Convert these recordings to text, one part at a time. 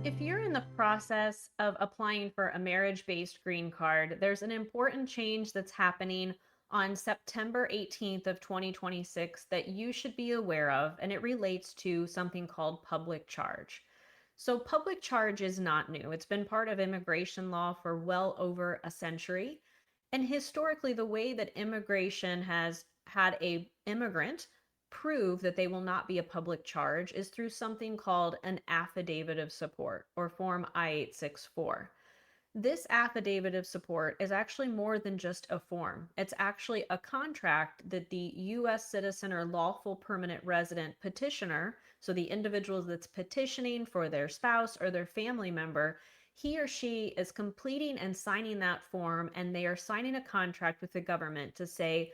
If you're in the process of applying for a marriage-based green card, there's an important change that's happening on September 18th of 2026 that you should be aware of, and it relates to something called public charge. So public charge is not new. It's been part of immigration law for well over a century. And historically, the way that immigration has had a immigrant prove that they will not be a public charge is through something called an affidavit of support, or form I-864. This affidavit of support is actually more than just a form. It's actually a contract that the US citizen or lawful permanent resident petitioner, so the individual that's petitioning for their spouse or their family member, he or she is completing and signing that form, and they are signing a contract with the government to say,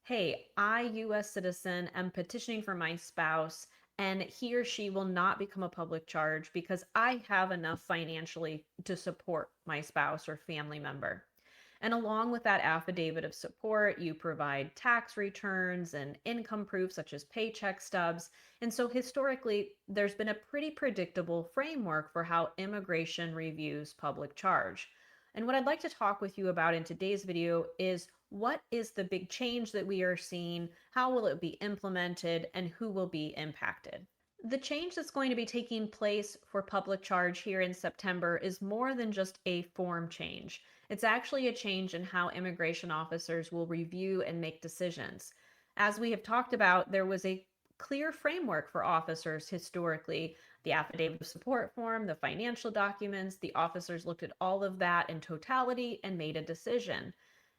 hey, I, US citizen, am petitioning for my spouse, and he or she will not become a public charge because I have enough financially to support my spouse or family member. And along with that affidavit of support, you provide tax returns and income proof such as paycheck stubs. And so historically, there's been a pretty predictable framework for how immigration reviews public charge. And what I'd like to talk with you about in today's video is what is the big change that we are seeing, how will it be implemented, and who will be impacted. The change that's going to be taking place for public charge here in September is more than just a form change. It's actually a change in how immigration officers will review and make decisions. As we have talked about, there was a clear framework for officers historically. The affidavit of support form, the financial documents, the officers looked at all of that in totality and made a decision.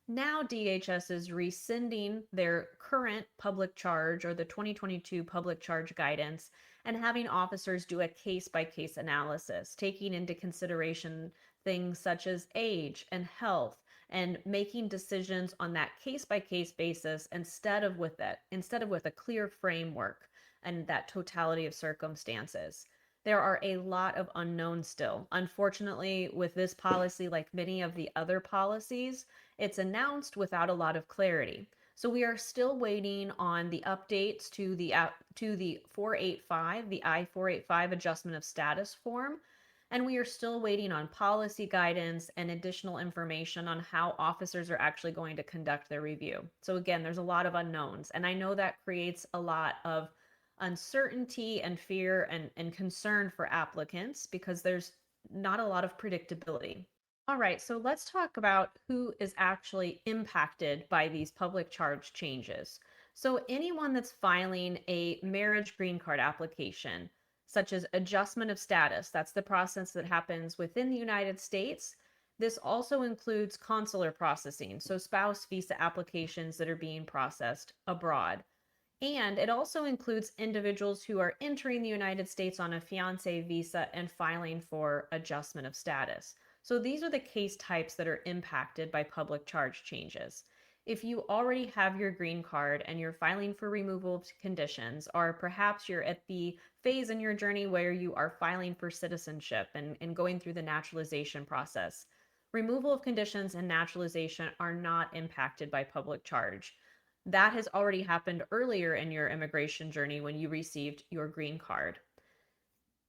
Now DHS is rescinding their current public charge, or the 2022 public charge guidance, and having officers do a case-by-case analysis, taking into consideration things such as age and health, and making decisions on that case-by-case basis instead of with a clear framework and that totality of circumstances. There are a lot of unknowns still. Unfortunately, with this policy, like many of the other policies, it's announced without a lot of clarity. So we are still waiting on the updates to the 485, the I-485 adjustment of status form, and we are still waiting on policy guidance and additional information on how officers are actually going to conduct their review. So again, there's a lot of unknowns, and I know that creates a lot of uncertainty and fear and concern for applicants because there's not a lot of predictability. All right, so let's talk about who is actually impacted by these public charge changes. So anyone that's filing a marriage green card application, such as adjustment of status, that's the process that happens within the United States. This also includes consular processing, so spouse visa applications that are being processed abroad. And it also includes individuals who are entering the United States on a fiancé visa and filing for adjustment of status. So these are the case types that are impacted by public charge changes. If you already have your green card and you're filing for removal of conditions, or perhaps you're at the phase in your journey where you are filing for citizenship and going through the naturalization process, removal of conditions and naturalization are not impacted by public charge. That has already happened earlier in your immigration journey when you received your green card.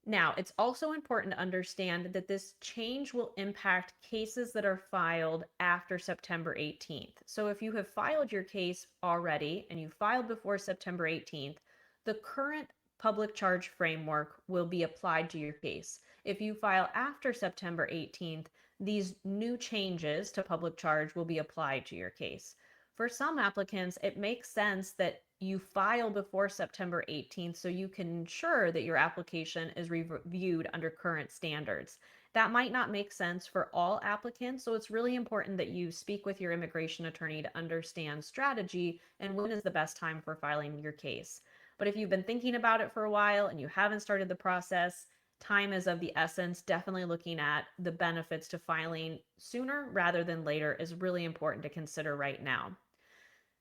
Now, it's also important to understand that this change will impact cases that are filed after September 18th. So if you have filed your case already and you filed before September 18th, the current public charge framework will be applied to your case. If you file after September 18th, these new changes to public charge will be applied to your case. For some applicants, it makes sense that you file before September 18th so you can ensure that your application is reviewed under current standards. That might not make sense for all applicants, so it's really important that you speak with your immigration attorney to understand strategy and when is the best time for filing your case. But if you've been thinking about it for a while and you haven't started the process, time is of the essence. Definitely looking at the benefits to filing sooner rather than later is really important to consider right now.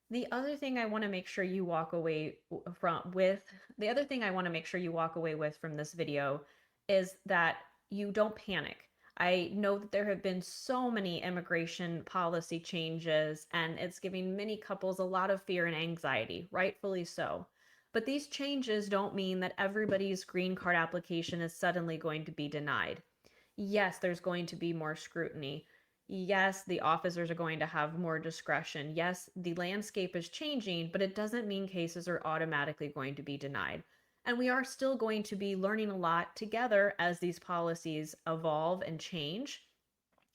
The other thing I want to make sure you walk away the other thing I want to make sure you walk away with from this video is that you don't panic. I know that there have been so many immigration policy changes, and it's giving many couples a lot of fear and anxiety, rightfully so. But these changes don't mean that everybody's green card application is suddenly going to be denied. Yes, there's going to be more scrutiny. Yes, the officers are going to have more discretion. Yes, the landscape is changing, but it doesn't mean cases are automatically going to be denied. And we are still going to be learning a lot together as these policies evolve and change.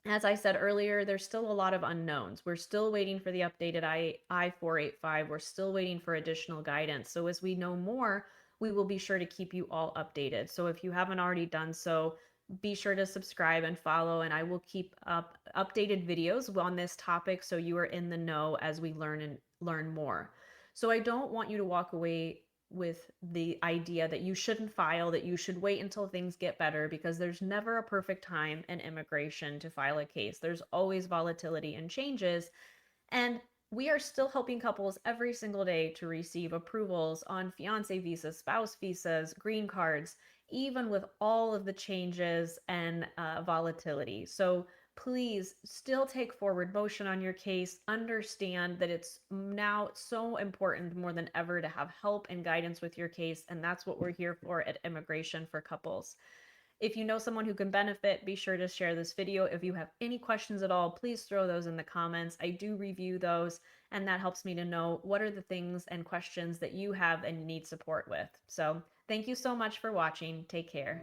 As I said earlier, there's still a lot of unknowns. We're still waiting for the updated I-485. We're still waiting for additional guidance. So as we know more, we will be sure to keep you all updated. So if you haven't already done so, be sure to subscribe and follow, and I will keep up updated videos on this topic so you are in the know as we learn more. So I don't want you to walk away with the idea that you shouldn't file, that you should wait until things get better, because there's never a perfect time in immigration to file a case. There's always volatility and changes. And we are still helping couples every single day to receive approvals on fiance visas, spouse visas, green cards, even with all of the changes and volatility. So please still take forward motion on your case. Understand that it's now so important more than ever to have help and guidance with your case. And that's what we're here for at Immigration for Couples. If you know someone who can benefit, be sure to share this video. If you have any questions at all, please throw those in the comments. I do review those, and that helps me to know what are the things and questions that you have and need support with. So thank you so much for watching. Take care.